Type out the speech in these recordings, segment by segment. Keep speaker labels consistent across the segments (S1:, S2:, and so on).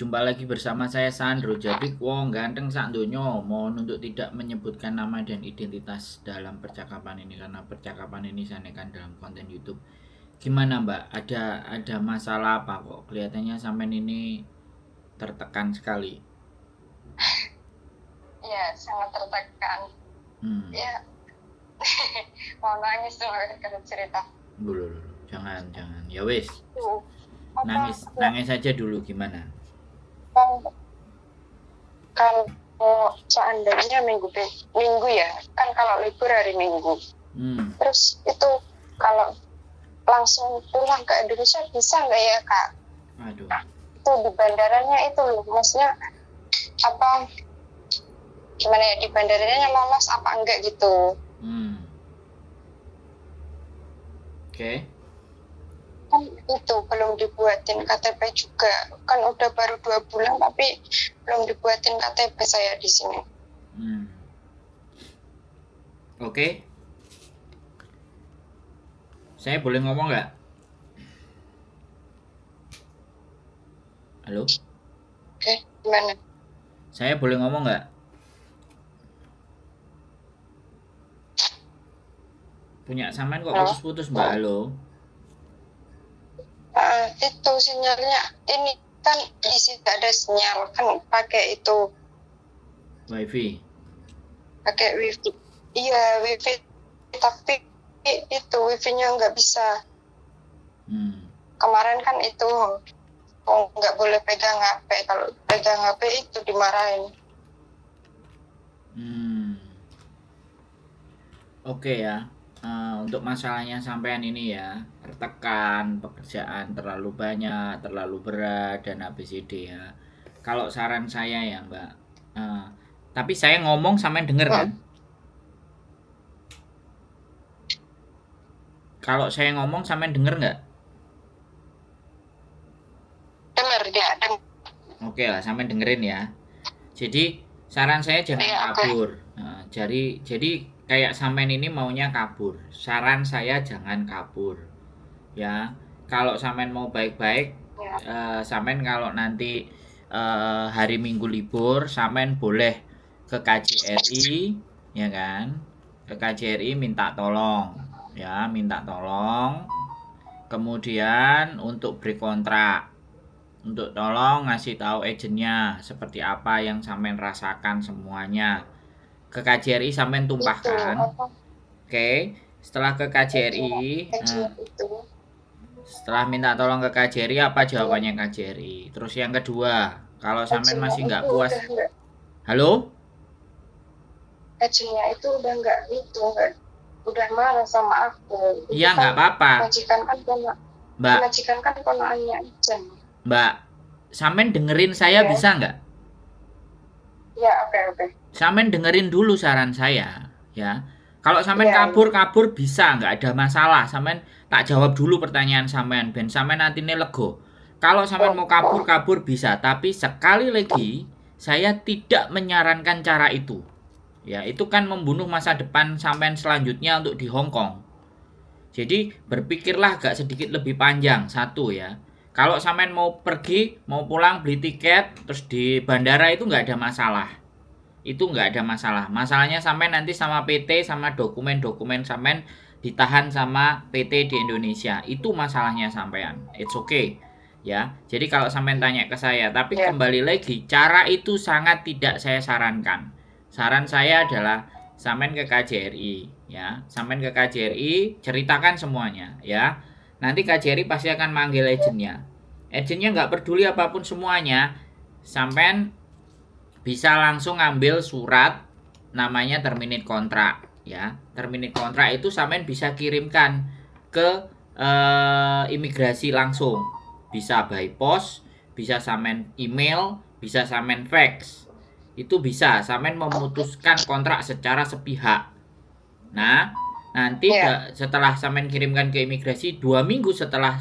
S1: jumpa lagi bersama saya Sandro. Jadi wong ganteng sak donya mohon untuk tidak menyebutkan nama dan identitas dalam percakapan ini karena percakapan ini saya nekan dalam konten YouTube. Gimana Mbak? Ada masalah apa kok? Kelihatannya sampean ini tertekan sekali.
S2: Ya, sangat tertekan. Ya, mau nangis tuh kalau cerita.
S1: Dulu, jangan. Ya wis,
S2: Apa?
S1: nangis aja dulu gimana?
S2: Kalau seandainya minggu ya, kan kalau libur hari Minggu. Terus itu kalau langsung pulang ke Indonesia bisa nggak ya Kak?
S1: Aduh.
S2: Itu di bandaranya itu loh, maksudnya apa? Gimana ya, di bandaranya lolos apa enggak gitu?
S1: Oke.
S2: Kan itu belum dibuatin KTP juga, kan udah baru 2 bulan tapi belum dibuatin KTP saya di sini.
S1: Oke. Saya boleh ngomong nggak? Halo?
S2: Oke, gimana?
S1: Saya boleh ngomong nggak? Punya sampean kok putus-putus Mbak, halo?
S2: Itu sinyalnya, ini kan di sini ada sinyal, kan pakai itu
S1: Wifi.
S2: Pakai wifi. Iya, wifi, tapi itu wifi-nya nggak bisa. Kemarin kan itu nggak boleh pegang HP, kalau pegang HP itu dimarahin.
S1: Oke ya. Untuk masalahnya sampean ini ya, tertekan, pekerjaan terlalu banyak, terlalu berat dan ABCD ya. Kalau saran saya ya Mbak, tapi saya ngomong sampean denger kan? Kalau saya ngomong sampean denger nggak?
S2: Dengar dia.
S1: Oke lah, sampean dengerin ya. Jadi saran saya jangan kabur. Jadi kayak sampean ini maunya kabur. Saran saya jangan kabur. Ya, kalau sampean mau baik-baik, sampean kalau nanti hari Minggu libur, sampean boleh ke KJRI, ya kan? Ke KJRI minta tolong, ya, minta tolong. Kemudian untuk break kontrak, untuk tolong ngasih tahu agennya seperti apa yang sampean rasakan semuanya. Ke KJRI sampean tumpahkan. Oke, setelah ke KJRI, setelah minta tolong ke KJRI, apa jawabannya KJRI? Terus yang kedua, kalau sampean masih nggak puas, halo?
S2: Agennya itu udah nggak udah marah sama aku.
S1: Iya, nggak apa-apa.
S2: Majikan kan ponakannya aja.
S1: Mbak, sampean dengerin saya bisa nggak?
S2: Ya, oke.
S1: Sampean dengerin dulu saran saya, ya. Kalau sampean kabur bisa, nggak ada masalah. Sampean tak jawab dulu pertanyaan sampean, ben sampean nanti lego. Kalau sampean mau kabur bisa, tapi sekali lagi saya tidak menyarankan cara itu. Ya, itu kan membunuh masa depan sampean selanjutnya untuk di Hong Kong. Jadi berpikirlah agak sedikit lebih panjang, satu ya. Kalau sampean mau pergi, mau pulang, beli tiket, terus di bandara itu nggak ada masalah. Itu nggak ada masalah. Masalahnya sampean nanti sama PT, sama dokumen-dokumen sampean ditahan sama PT di Indonesia. Itu masalahnya sampean. It's okay. Ya, jadi kalau sampean tanya ke saya, tapi kembali lagi, cara itu sangat tidak saya sarankan. Saran saya adalah sampean ke KJRI, ya. Sampean ke KJRI, ceritakan semuanya, ya. Nanti KJRI pasti akan manggil agennya. Agennya nggak peduli apapun semuanya, sampean bisa langsung ambil surat namanya terminate kontrak, ya. Terminate kontrak itu sampean bisa kirimkan ke imigrasi langsung. Bisa by post, bisa sampean email, bisa sampean fax. Itu bisa sampean memutuskan kontrak secara sepihak. Nah, nanti setelah sampean kirimkan ke imigrasi 2 minggu setelah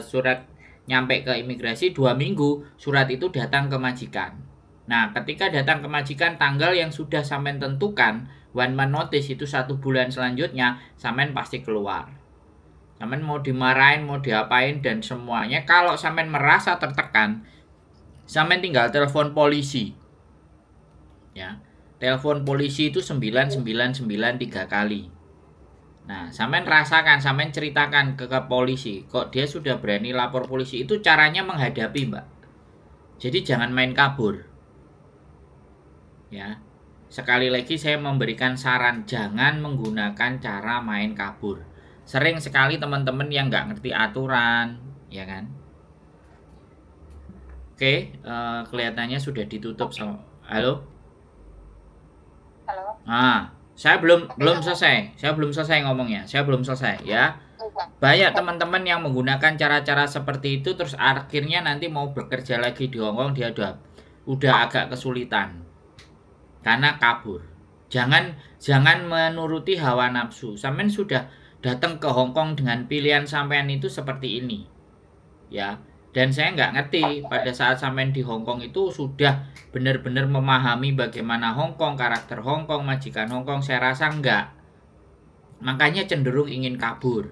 S1: surat nyampe ke imigrasi, 2 minggu surat itu datang ke majikan. Nah, ketika datang ke majikan tanggal yang sudah sampean tentukan, 1 month notice itu 1 bulan selanjutnya, sampean pasti keluar. Sampean mau dimarahin, mau diapain dan semuanya, kalau sampean merasa tertekan, sampean tinggal telepon polisi. Ya. Telepon polisi itu 9993 kali. Nah, sampean rasakan, sampean ceritakan ke polisi, kok dia sudah berani lapor polisi. Itu caranya menghadapi, Mbak. Jadi jangan main kabur. Ya. Sekali lagi saya memberikan saran, jangan menggunakan cara main kabur. Sering sekali teman-teman yang nggak ngerti aturan, ya kan? Oke, kelihatannya sudah ditutup. Halo?
S2: Halo.
S1: Saya belum selesai. Saya belum selesai ngomongnya. Saya belum selesai ya. Banyak teman-teman yang menggunakan cara-cara seperti itu terus akhirnya nanti mau bekerja lagi di Hongkong dia udah agak kesulitan. Karena kabur. Jangan menuruti hawa nafsu. Sampean sudah datang ke Hongkong dengan pilihan sampean itu seperti ini. Ya. Dan saya nggak ngerti pada saat sampean di Hongkong itu sudah benar-benar memahami bagaimana Hongkong, karakter Hongkong, majikan Hongkong. Saya rasa enggak. Makanya cenderung ingin kabur.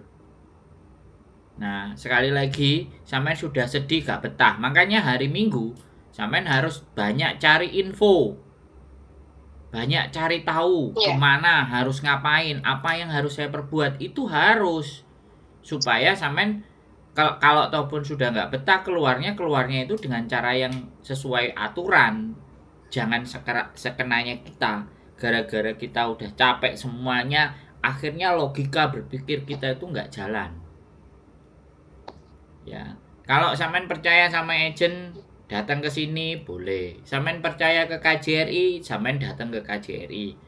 S1: Nah, sekali lagi, sampean sudah sedih gak betah. Makanya hari Minggu, sampean harus banyak cari info. Banyak cari tahu kemana harus ngapain, apa yang harus saya perbuat. Itu harus. Supaya sampean kalau ataupun sudah nggak betah keluarnya itu dengan cara yang sesuai aturan. Jangan sekenanya kita. Gara-gara kita udah capek semuanya, akhirnya logika berpikir kita itu nggak jalan. Ya, kalau sampean percaya sama agen, datang ke sini boleh. Sampean percaya ke KJRI, sampean datang ke KJRI.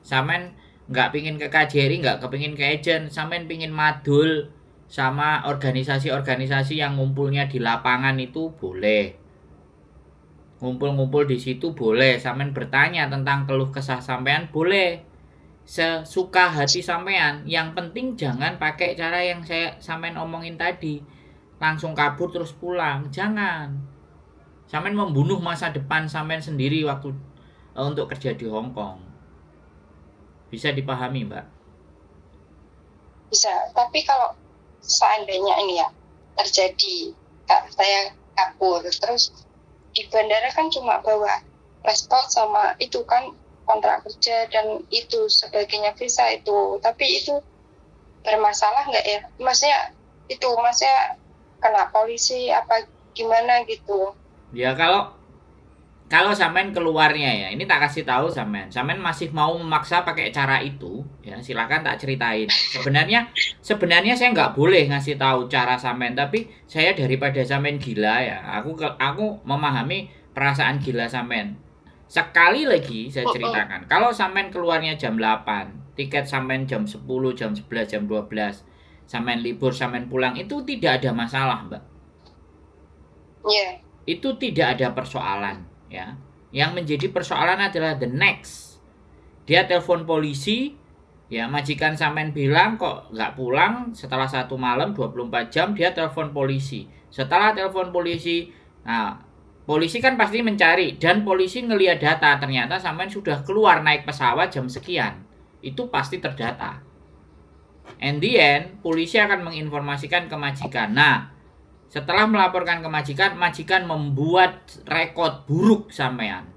S1: Sampean nggak pingin ke KJRI, nggak kepingin ke agen, sampean pingin madul sama organisasi-organisasi yang ngumpulnya di lapangan itu boleh. Ngumpul-ngumpul di situ boleh. Sampean bertanya tentang keluh kesah sampean boleh. Sesuka hati sampean. Yang penting jangan pakai cara yang sampean omongin tadi. Langsung kabur terus pulang. Jangan. Sampean membunuh masa depan sampean sendiri waktu untuk kerja di Hongkong. Bisa dipahami, Mbak?
S2: Bisa. Tapi kalau seandainya ini ya terjadi saya kabur terus di bandara kan cuma bawa paspor sama itu kan kontrak kerja dan itu sebagainya visa itu, tapi itu bermasalah nggak ya? Maksudnya kena polisi apa gimana gitu?
S1: Ya kalau sampean keluarnya ya, ini tak kasih tahu sampean masih mau memaksa pakai cara itu, ya silakan tak ceritain. Sebenarnya saya nggak boleh ngasih tahu cara sampean, tapi saya daripada sampean gila ya, aku memahami perasaan gila sampean. Sekali lagi saya ceritakan, kalau sampean keluarnya jam 8, tiket sampean jam 10, jam 11, jam 12, sampean libur, sampean pulang, itu tidak ada masalah, Mbak.
S2: Yeah.
S1: Itu tidak ada persoalan. Ya, yang menjadi persoalan adalah the next. Dia telepon polisi, ya majikan sampean bilang kok nggak pulang setelah 1 malam 24 jam dia telepon polisi. Setelah telepon polisi, nah polisi kan pasti mencari dan polisi ngelihat data ternyata sampean sudah keluar naik pesawat jam sekian. Itu pasti terdata. And the end, polisi akan menginformasikan ke majikan. Nah, setelah melaporkan ke majikan, majikan membuat rekod buruk sampean.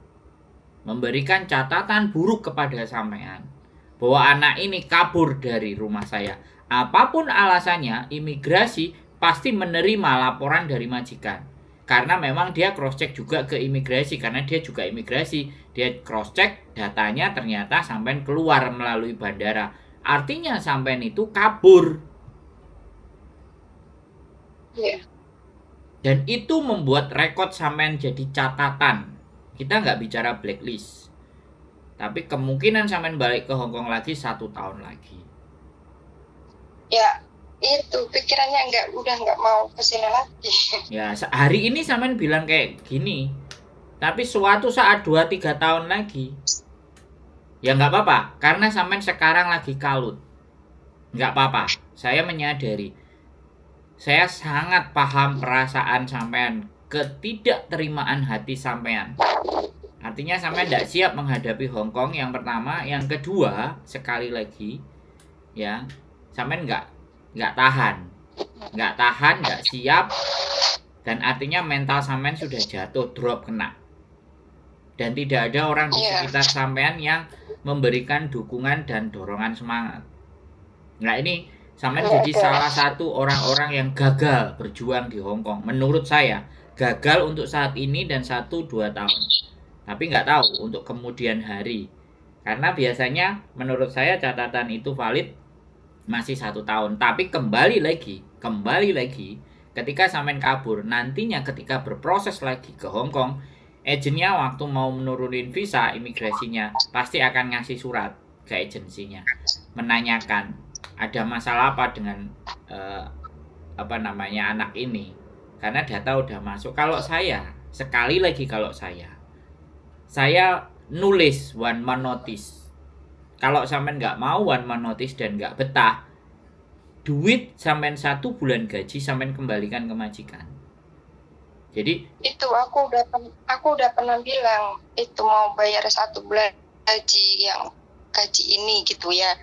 S1: Memberikan catatan buruk kepada sampean. Bahwa anak ini kabur dari rumah saya. Apapun alasannya, imigrasi pasti menerima laporan dari majikan. Karena memang dia cross check juga ke imigrasi. Karena dia juga imigrasi. Dia cross check datanya ternyata sampean keluar melalui bandara. Artinya sampean itu kabur.
S2: Iya.
S1: Dan itu membuat rekod sampean jadi catatan. Kita nggak bicara blacklist. Tapi kemungkinan sampean balik ke Hongkong lagi 1 tahun lagi.
S2: Ya, itu pikirannya udah nggak mau kesini lagi.
S1: Ya, hari ini sampean bilang kayak gini. Tapi suatu saat 2-3 tahun lagi, ya nggak apa-apa. Karena sampean sekarang lagi kalut. Nggak apa-apa. Saya menyadari. Saya sangat paham perasaan sampean, ketidakterimaan hati sampean. Artinya sampean tidak siap menghadapi Hongkong yang pertama, yang kedua sekali lagi, ya sampean nggak tahan, nggak siap Dan artinya mental sampean sudah jatuh, drop, kena. Dan tidak ada orang di sekitar sampean yang memberikan dukungan dan dorongan semangat. Nah ini sampean jadi salah satu orang-orang yang gagal berjuang di Hong Kong. Menurut saya gagal untuk saat ini dan 1-2 tahun. Tapi nggak tahu untuk kemudian hari. Karena biasanya menurut saya catatan itu valid masih 1 tahun. Tapi kembali lagi ketika sampean kabur, nantinya ketika berproses lagi ke Hong Kong, agennya waktu mau menurunin visa imigrasinya pasti akan ngasih surat ke agensinya menanyakan ada masalah apa dengan anak ini, karena data udah masuk. Kalau saya sekali lagi saya nulis 1 month notice. Kalau sampean nggak mau 1 month notice dan nggak betah, duit sampean 1 bulan gaji sampean kembalikan ke majikan. Jadi
S2: itu aku udah pernah bilang itu mau bayar 1 bulan gaji yang gaji ini gitu ya.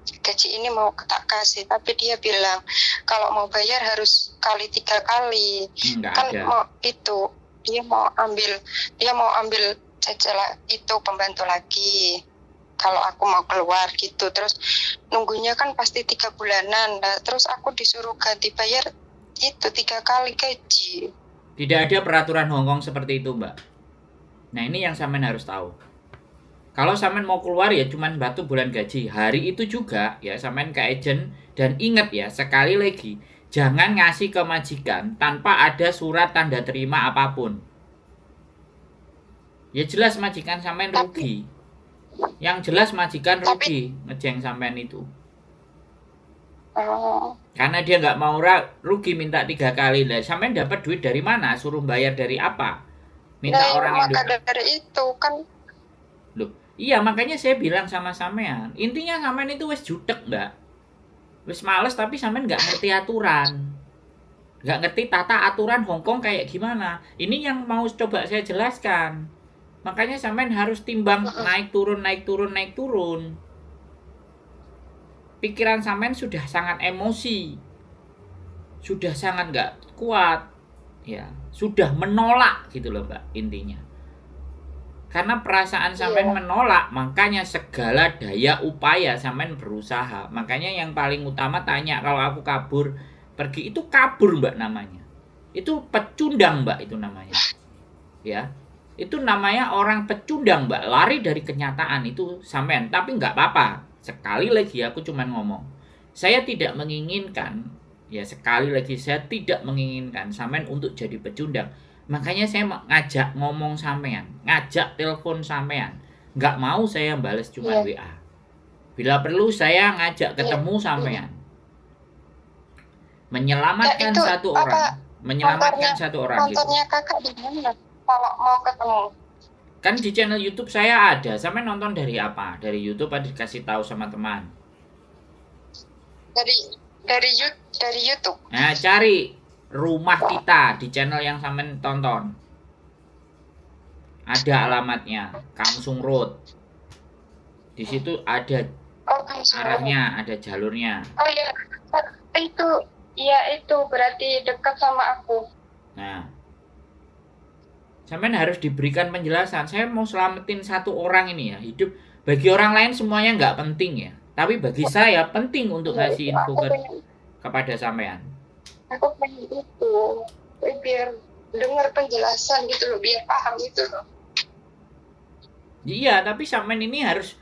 S2: Gaji ini mau tak kasih, tapi dia bilang kalau mau bayar harus kali 3 kali. Kan ada. Mau itu dia mau ambil cecil itu pembantu lagi. Kalau aku mau keluar gitu, terus nunggunya kan pasti 3 bulanan. Nah, terus aku disuruh ganti bayar itu 3 kali gaji.
S1: Tidak ada peraturan Hong Kong seperti itu, Mbak. Nah, ini yang sampean harus tahu. Kalau sampean mau keluar ya cuman batu bulan gaji. Hari itu juga ya sampean ke agent, dan ingat ya sekali lagi, jangan ngasih ke majikan tanpa ada surat tanda terima apapun. Ya jelas majikan sampean rugi. Yang jelas majikan rugi ngejeng sampean itu. Karena dia nggak mau rugi minta 3 kali. Lah sampean dapat duit dari mana? Suruh bayar dari apa? Minta orang
S2: Indonesia. Maka dari itu kan.
S1: Loh, iya makanya saya bilang sama sampean. Intinya sampean itu wis jutek, Mbak. Wis males tapi sampean nggak ngerti aturan. Nggak ngerti tata aturan Hong Kong kayak gimana. Ini yang mau coba saya jelaskan. Makanya sampean harus timbang naik turun. Pikiran sampean sudah sangat emosi. Sudah sangat nggak kuat. Ya, sudah menolak gitu loh, Mbak, intinya. Karena perasaan sampean menolak, makanya segala daya upaya sampean berusaha. Makanya yang paling utama tanya, kalau aku kabur, pergi, itu kabur, Mbak, namanya. Itu pecundang, Mbak, itu namanya. Ya. Itu namanya orang pecundang, Mbak, lari dari kenyataan itu sampean. Tapi nggak apa-apa. Sekali lagi aku cuman ngomong. Saya tidak menginginkan, ya sekali lagi saya tidak menginginkan sampean untuk jadi pecundang. Makanya saya ngajak ngomong sampean, ngajak telepon sampean. Nggak mau saya balas cuma WA. Bila perlu saya ngajak ketemu sampean. Menyelamatkan satu orang. Menyelamatkan satu orang gitu.
S2: Nontonnya kakak di mana? Kalau mau ketemu.
S1: Kan di channel YouTube saya ada. Sampai nonton dari apa? Dari YouTube atau dikasih tahu sama teman?
S2: Dari YouTube.
S1: Nah, cari Rumah Kita di channel yang sampean tonton. Ada alamatnya, Kamsung Road. Di situ ada arahnya, ada jalurnya.
S2: Oh iya, itu berarti dekat sama aku.
S1: Nah, sampean harus diberikan penjelasan. Saya mau selamatin satu orang ini ya, hidup. Bagi orang lain semuanya nggak penting ya. Tapi bagi saya penting untuk ngasih info kepada sampean.
S2: Aku pengen itu, biar dengar penjelasan gitu loh, biar paham gitu loh.
S1: Iya, tapi sampean ini harus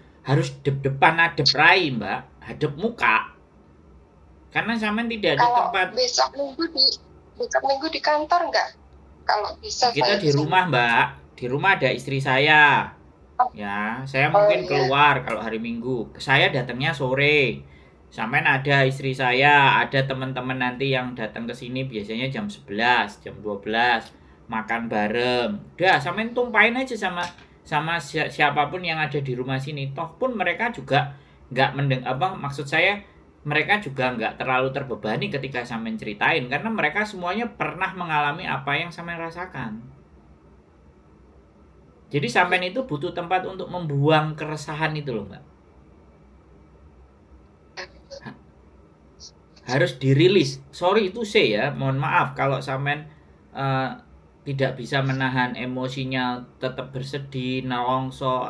S1: depan hadap rai, Mbak, hadap muka. Karena sampean tidak ada tempat.
S2: Besok minggu di kantor nggak? Kalau bisa
S1: kita di rumah, Mbak. Di rumah ada istri saya. Ya, saya mungkin keluar kalau hari Minggu. Saya datangnya sore. Sampean ada istri saya, ada teman-teman nanti yang datang ke sini biasanya jam 11, jam 12, makan bareng. Udah, sampean tumpahin aja sama siapapun yang ada di rumah sini. Toh pun mereka juga nggak maksud saya mereka juga nggak terlalu terbebani ketika sampean ceritain, karena mereka semuanya pernah mengalami apa yang sampean rasakan. Jadi sampean itu butuh tempat untuk membuang keresahan itu loh, Mbak. Harus dirilis. Sorry itu saya ya, mohon maaf kalau sampean eh, tidak bisa menahan emosinya, tetap bersedih, nelongso,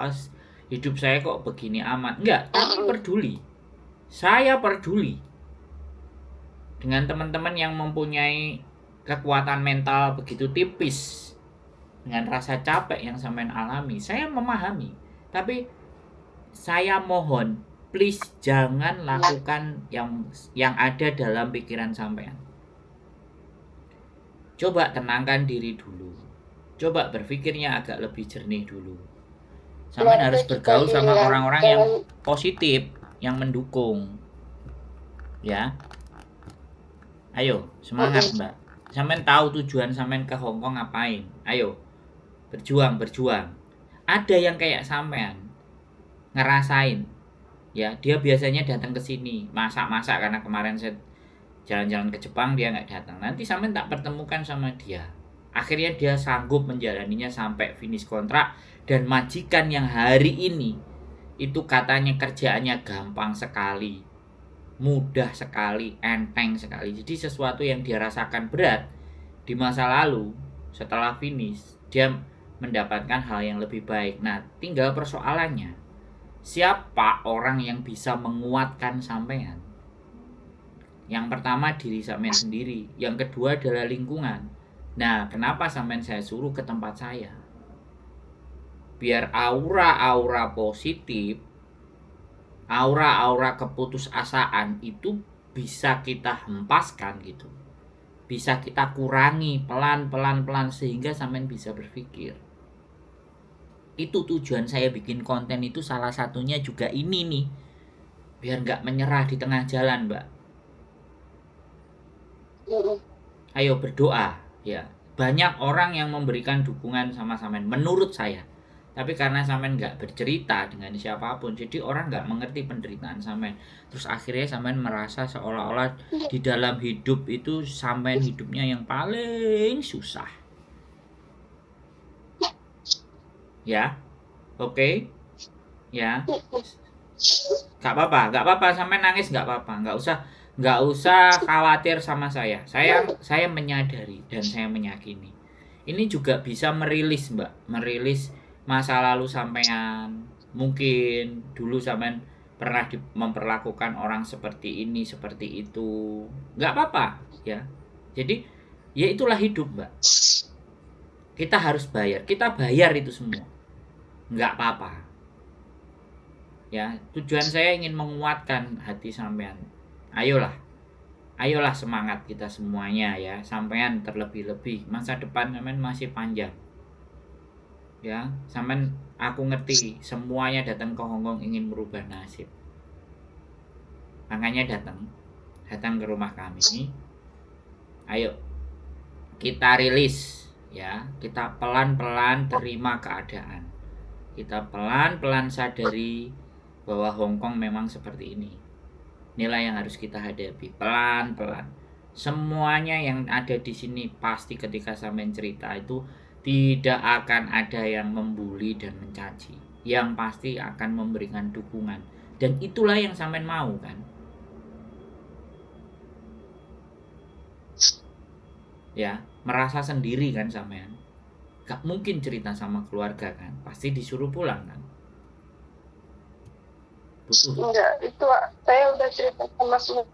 S1: hidup saya kok begini amat. Enggak, tapi peduli. Saya peduli dengan teman-teman yang mempunyai kekuatan mental begitu tipis, dengan rasa capek yang sampean alami. Saya memahami, tapi saya mohon please jangan lakukan yang ada dalam pikiran sampean. Coba tenangkan diri dulu. Coba berpikirnya agak lebih jernih dulu. Sampean harus bergaul sama orang-orang yang positif, yang mendukung. Ya. Ayo, semangat, Mbak. Sampean tahu tujuan sampean ke Hong Kong ngapain? Ayo. Berjuang. Ada yang kayak sampean ngerasain. Ya, dia biasanya datang ke sini, masak-masak karena kemarin saya jalan-jalan ke Jepang dia nggak datang. Nanti sampean tak pertemukan sama dia. Akhirnya dia sanggup menjalaninya sampai finish kontrak, dan majikan yang hari ini itu katanya kerjaannya gampang sekali, mudah sekali, enteng sekali. Jadi sesuatu yang dia rasakan berat di masa lalu, setelah finish dia mendapatkan hal yang lebih baik. Nah, tinggal persoalannya, siapa orang yang bisa menguatkan sampean? Yang pertama diri sampean sendiri, yang kedua adalah lingkungan. Nah, kenapa sampean saya suruh ke tempat saya? Biar aura-aura positif, aura-aura keputusasaan itu bisa kita hempaskan gitu. Bisa kita kurangi pelan-pelan sehingga sampean bisa berpikir. Itu tujuan saya bikin konten itu, salah satunya juga ini nih. Biar nggak menyerah di tengah jalan, Mbak. Ayo berdoa, ya. Banyak orang yang memberikan dukungan sama sampean menurut saya. Tapi karena sampean nggak bercerita dengan siapapun, jadi orang nggak mengerti penderitaan sampean. Terus akhirnya sampean merasa seolah-olah di dalam hidup itu sampean hidupnya yang paling susah. Ya, oke, ya, nggak apa-apa, sampai nangis nggak apa-apa, nggak usah khawatir sama saya. Saya menyadari dan saya meyakini, ini juga bisa merilis, Mbak, merilis masa lalu sampean. Mungkin dulu sampean pernah memperlakukan orang seperti ini, seperti itu, nggak apa-apa, ya. Jadi, ya itulah hidup, Mbak. Kita harus kita bayar itu semua. Nggak apa-apa, ya. Tujuan saya ingin menguatkan hati sampean. Ayolah semangat kita semuanya, ya. Sampean terlebih-lebih, masa depan sampean masih panjang, ya. Sampean, aku ngerti semuanya datang ke Hong Kong ingin merubah nasib, makanya datang ke rumah kami. Ayo kita rilis, ya. Kita pelan-pelan terima keadaan. Kita pelan-pelan sadari bahwa Hong Kong memang seperti ini. Inilah yang harus kita hadapi pelan-pelan. Semuanya yang ada di sini pasti ketika sampean cerita itu tidak akan ada yang membuli dan mencaci. Yang pasti akan memberikan dukungan. Dan itulah yang sampean mau, kan? Ya, merasa sendiri kan sampean? Gak mungkin cerita sama keluarga kan, pasti disuruh pulang kan. Butuh.
S2: Enggak, itu saya udah cerita sama semua.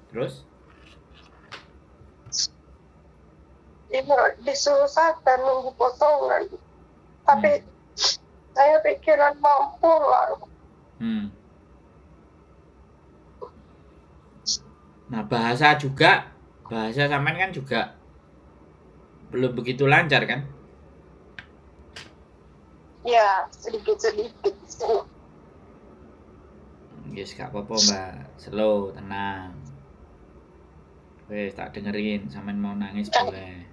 S1: Terus?
S2: Itu disuruh dan nunggu potongan. Tapi saya pikiran mau pulang.
S1: Nah, bahasa sampean kan juga belum begitu lancar kan?
S2: Ya, sedikit-sedikit.
S1: Yes, gak apa-apa, Mbak. Slow, tenang. Wes, tak dengerin. Sampean mau nangis boleh.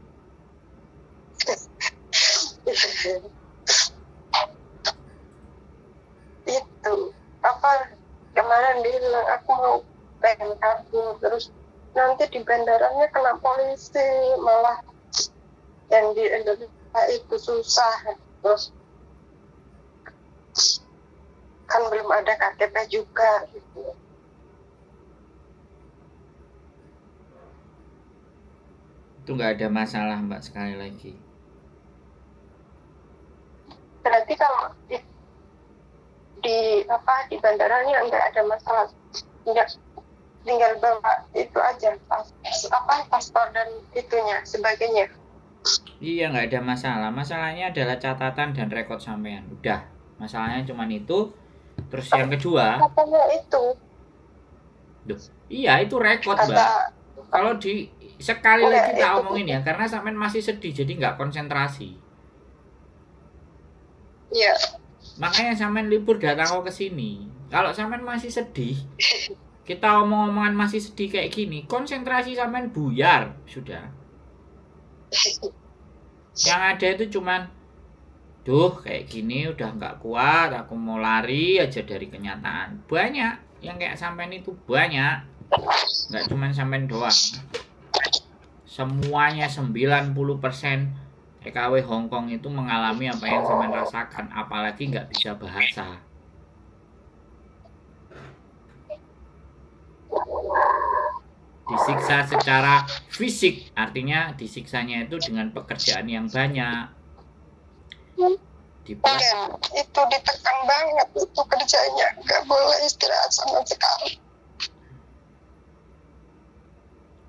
S2: Itu kemarin dia bilang aku mau pengen kabur, terus nanti di bandaranya kena polisi, malah yang di Indonesia itu susah, terus kan belum ada KTP juga gitu.
S1: Itu nggak ada masalah Mbak, sekali lagi.
S2: Berarti kalau di bandaranya nggak ada masalah, tinggal bawa itu aja paspor dan itunya sebagainya.
S1: Iya, nggak ada masalah. Masalahnya adalah catatan dan rekod sampean. Udah, masalahnya cuman itu. Terus yang kedua,
S2: katanya itu.
S1: Duh, iya itu rekod Mbak. Kalau sekali lagi tak omongin ya, karena sampean masih sedih, jadi nggak konsentrasi.
S2: Iya.
S1: Makanya sampean libur datang ke sini. Kalau sampean masih sedih, kita omong-omongan masih sedih kayak gini, konsentrasi sampean buyar sudah. Yang ada itu cuman, duh kayak gini udah nggak kuat, aku mau lari aja dari kenyataan. Banyak yang kayak sampean itu, banyak. Nggak cuman sampean doang. Semuanya 90% TKW Hongkong itu mengalami apa yang sampean rasakan, apalagi nggak bisa bahasa. Disiksa secara fisik, artinya disiksanya itu dengan pekerjaan yang banyak.
S2: Itu ditekan banget itu kerjanya, nggak boleh istirahat sama sekali.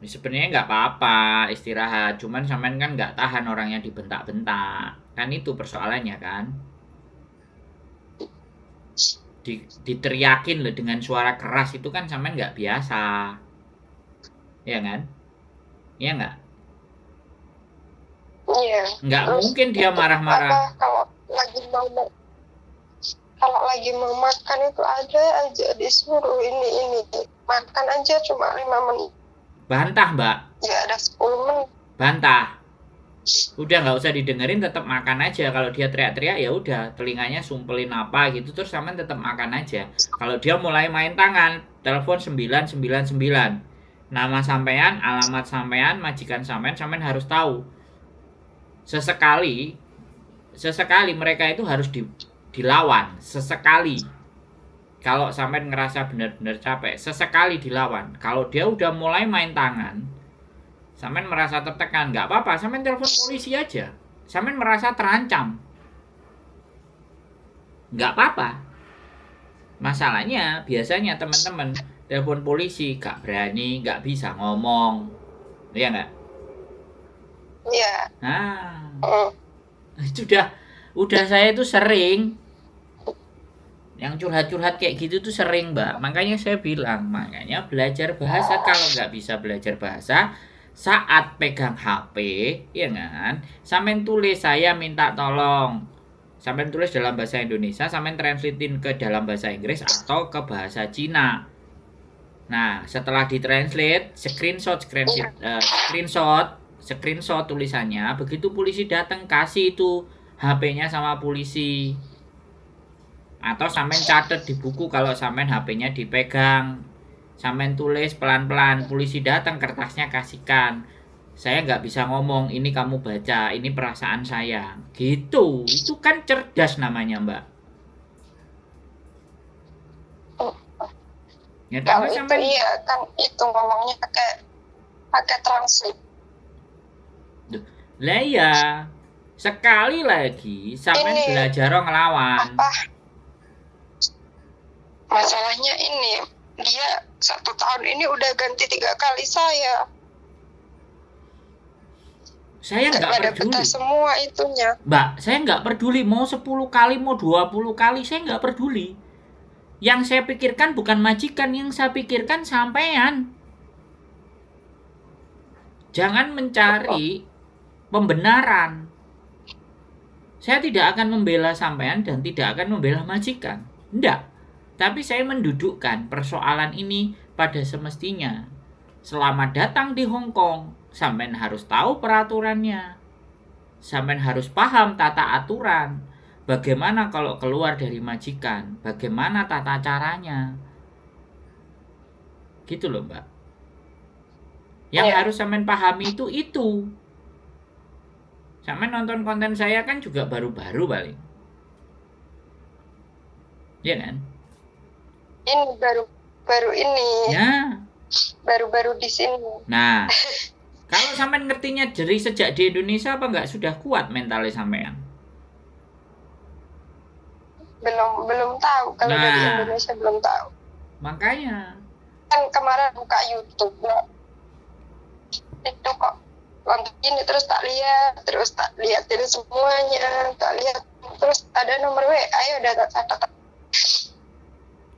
S1: Sebenarnya nggak apa-apa istirahat, cuman sampean kan nggak tahan orangnya dibentak-bentak, kan itu persoalannya kan. Diteriakin loh dengan suara keras itu kan sampean nggak biasa, ya kan? Iya nggak?
S2: Iya.
S1: Nggak mungkin dia marah-marah.
S2: Kalau lagi mau makan itu ada aja disuruh ini makan aja cuma 5 menit.
S1: Bantah Mbak.
S2: Ya ada 10 menit.
S1: Bantah. Udah nggak usah didengerin, tetap makan aja. Kalau dia teriak-teriak ya udah, telinganya sumpelin apa gitu, terus sampean tetap makan aja. Kalau dia mulai main tangan, telepon 999. Nama sampean, alamat sampean, majikan sampean harus tahu. Sesekali mereka itu harus dilawan, sesekali. Kalau sampean ngerasa benar-benar capek, sesekali dilawan. Kalau dia udah mulai main tangan, sampean merasa tertekan, nggak apa-apa, sampean telepon polisi aja. Sampean merasa terancam, nggak apa-apa. Masalahnya biasanya teman-teman telepon polisi nggak berani, nggak bisa ngomong, ya nggak?
S2: Iya.
S1: Nah, udah saya itu sering yang curhat-curhat kayak gitu tuh sering Mbak. Makanya saya bilang, makanya belajar bahasa. Kalau nggak bisa belajar bahasa, saat pegang HP, ya kan, sampean tulis saya minta tolong. Sampean tulis dalam bahasa Indonesia, sampean translatein ke dalam bahasa Inggris atau ke bahasa Cina. Nah, setelah ditranslate, screenshot tulisannya. Begitu polisi datang, kasih itu HP-nya sama polisi. Atau sampean catat di buku kalau sampean HP-nya dipegang. Sampean tulis pelan-pelan, polisi datang kertasnya kasihkan. Saya nggak bisa ngomong, ini kamu baca, ini perasaan saya. Gitu, itu kan cerdas namanya Mbak.
S2: Ya, kalau itu sampean, iya kan itu ngomongnya pakai translate.
S1: Lah ya, sekali lagi sampean belajar ngelawan.
S2: Masalahnya ini, dia 1 tahun ini udah ganti 3 kali saya.
S1: Saya nggak peduli.
S2: Semua itunya.
S1: Mbak, saya nggak peduli mau 10 kali, mau 20 kali, saya nggak peduli. Yang saya pikirkan bukan majikan, yang saya pikirkan sampean. Jangan mencari pembenaran. Saya tidak akan membela sampean dan tidak akan membela majikan. Enggak. Tapi saya mendudukkan persoalan ini pada semestinya. Selama datang di Hongkong, sampean harus tahu peraturannya. Sampean harus paham tata aturan. Bagaimana kalau keluar dari majikan? Bagaimana tata caranya? Gitu loh Mbak. Yang harus sampean pahami itu. Sampean nonton konten saya kan juga baru-baru paling. Iya kan?
S2: Ini baru ini.
S1: Nah.
S2: Baru-baru di sini.
S1: Nah, Kalau sampean ngertinya dari sejak di Indonesia apa enggak sudah kuat mentalnya sampean?
S2: Belum tahu kalau dari Indonesia belum tahu.
S1: Makanya
S2: Kan kemarin buka YouTube itu kok konten ini terus tak lihatin semuanya, tak lihat terus ada nomor WA, ayo udah tak catat.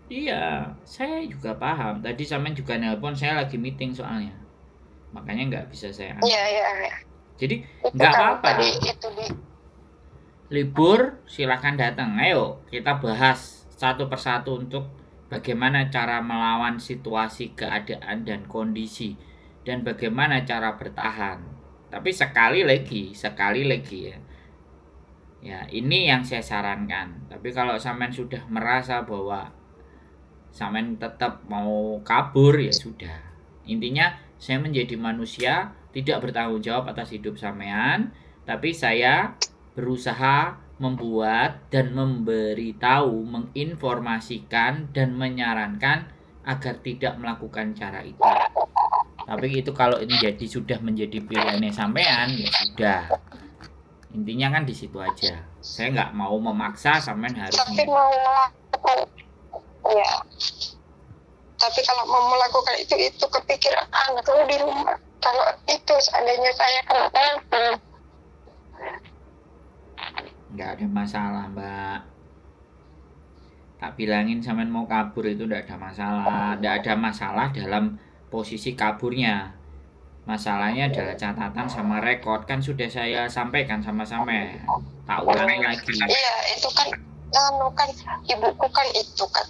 S1: iya, saya juga paham. Tadi sampean juga nelpon, saya lagi meeting soalnya. Makanya nggak bisa saya angkat.
S2: Iya.
S1: Jadi
S2: Itu
S1: nggak
S2: kan
S1: apa-apa. Libur silahkan datang. Ayo kita bahas satu persatu untuk bagaimana cara melawan situasi keadaan dan kondisi dan bagaimana cara bertahan. Tapi sekali lagi ya. Ya, ini yang saya sarankan. Tapi kalau sampean sudah merasa bahwa sampean tetap mau kabur, ya sudah. Intinya saya menjadi manusia tidak bertanggung jawab atas hidup sampean, tapi saya berusaha membuat dan memberitahu, menginformasikan dan menyarankan agar tidak melakukan cara itu. Tapi itu kalau ini sudah menjadi pilihannya sampean, ya sudah. Intinya kan di situ aja. Saya nggak mau memaksa sampean harus.
S2: Tapi mau melakukan, ya. Tapi kalau mau melakukan itu kepikiran anak lu di rumah. Kalau itu seandainya saya kena,
S1: nggak ada masalah, Mbak. Tak bilangin sampean mau kabur itu nggak ada masalah. Nggak ada masalah dalam posisi kaburnya. Masalahnya adalah catatan sama rekod, kan sudah saya sampaikan sama-sama. Tak ulangi lagi.
S2: Iya, itu kan ibuku kan itu kan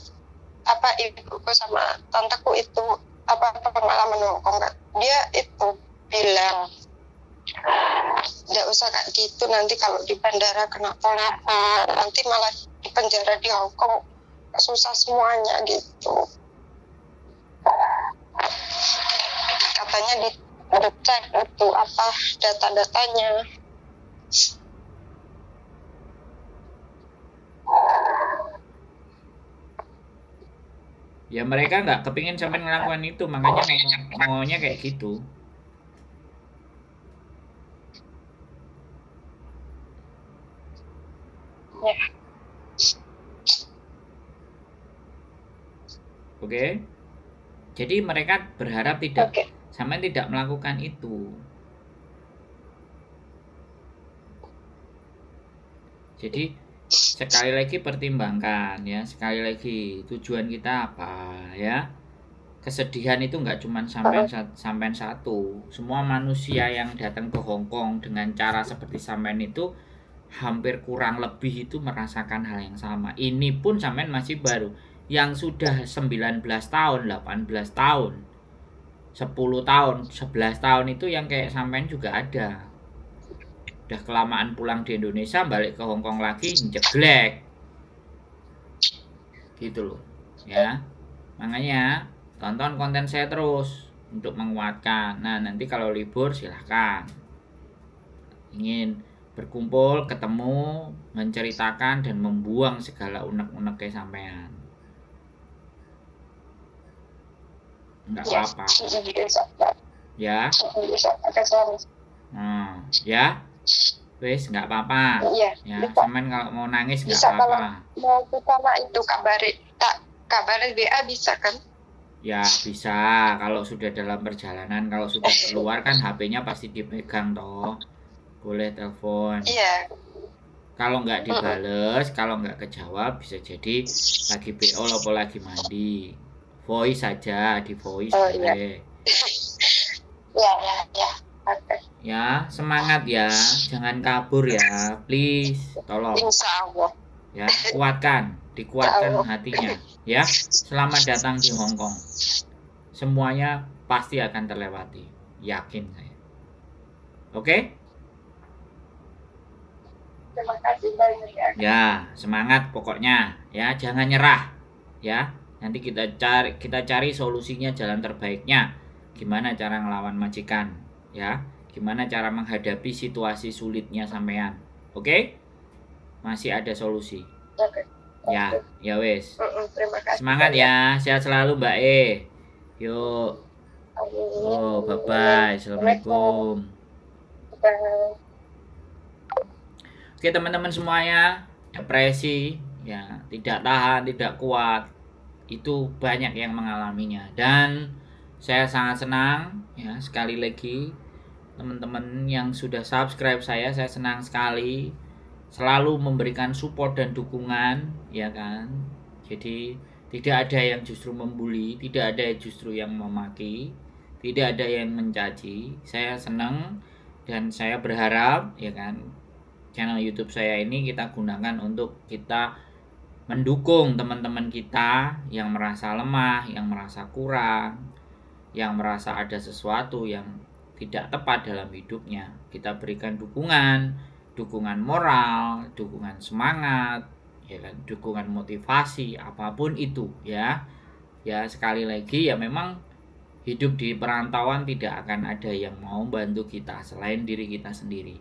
S2: ibuku sama tanteku itu pengalaman Hongkong kan. Dia itu bilang nggak usah kayak gitu, nanti kalau di bandara kena polisi nanti malah di penjara di Hongkong susah semuanya gitu. Katanya dicek itu data-datanya.
S1: Ya mereka nggak kepingin sampai ngelakukan itu, makanya maunya kayak gitu.
S2: Ya.
S1: Oke. Jadi mereka berharap sampai tidak melakukan itu. Jadi sekali lagi pertimbangkan ya, sekali lagi tujuan kita apa ya. Kesedihan itu nggak cuma sampean satu. Semua manusia yang datang ke Hongkong dengan cara seperti sampean itu hampir kurang lebih itu merasakan hal yang sama. Ini pun sampean masih baru. Yang sudah 19 tahun, 18 tahun, 10 tahun, 11 tahun itu yang kayak sampean juga ada. Udah kelamaan pulang di Indonesia, balik ke Hongkong lagi, jeglek. Gitu loh. Ya. Makanya tonton konten saya terus untuk menguatkan. Nah, nanti kalau libur silahkan. Ingin berkumpul, ketemu, menceritakan dan membuang segala unek-unek kayak sampean. Enggak apa-apa. Ya. Ya. Wes nggak apa-apa.
S2: Iya.
S1: Ya, sampean kalau mau nangis nggak apa-apa.
S2: Mau sama itu kabarin WA bisa kan?
S1: Ya bisa, kalau sudah dalam perjalanan, kalau sudah keluar kan HP-nya pasti dipegang toh. Boleh telepon.
S2: Iya.
S1: Kalau nggak dibales, kalau nggak kejawab bisa jadi lagi BO atau lagi mandi. Voice saja, di voice boleh.
S2: Ya. Okay.
S1: Ya, semangat ya, jangan kabur ya, please, tolong.
S2: Insya Allah.
S1: Ya, dikuatkan hatinya. Ya, selamat datang di Hongkong. Semuanya pasti akan terlewati, yakin saya. Oke?
S2: Terima kasih banyak ya.
S1: Ya, semangat pokoknya. Ya, jangan nyerah. Ya, nanti kita cari solusinya, jalan terbaiknya. Gimana cara ngelawan majikan? Ya, gimana cara menghadapi situasi sulitnya sampean? Oke? Masih ada solusi.
S2: Oke.
S1: Ya wes.
S2: Terima kasih.
S1: Semangat ya, sehat selalu Mbak E. Yuk. Oh, bye-bye. Assalamualaikum.
S2: Bye.
S1: Oke, teman-teman semuanya, depresi, ya, tidak tahan, tidak kuat, itu banyak yang mengalaminya. Dan saya sangat senang, ya, sekali lagi, teman-teman yang sudah subscribe saya senang sekali. Selalu memberikan support dan dukungan, ya kan. Jadi, tidak ada yang justru membuli, tidak ada yang justru yang memaki, tidak ada yang mencaci. Saya senang dan saya berharap, ya kan, channel YouTube saya ini kita gunakan untuk kita mendukung teman-teman kita yang merasa lemah, yang merasa kurang, yang merasa ada sesuatu yang tidak tepat dalam hidupnya. Kita berikan dukungan moral, dukungan semangat, ya kan, dukungan motivasi, apapun itu, ya. Ya, sekali lagi, ya, memang hidup di perantauan tidak akan ada yang mau bantu kita selain diri kita sendiri.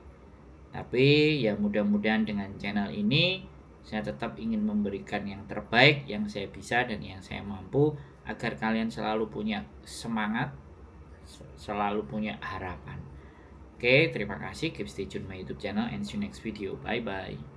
S1: Tapi ya mudah-mudahan dengan channel ini saya tetap ingin memberikan yang terbaik yang saya bisa dan yang saya mampu, agar kalian selalu punya semangat, selalu punya harapan. Oke, terima kasih. Keep stay tune my YouTube channel and see you next video. Bye bye.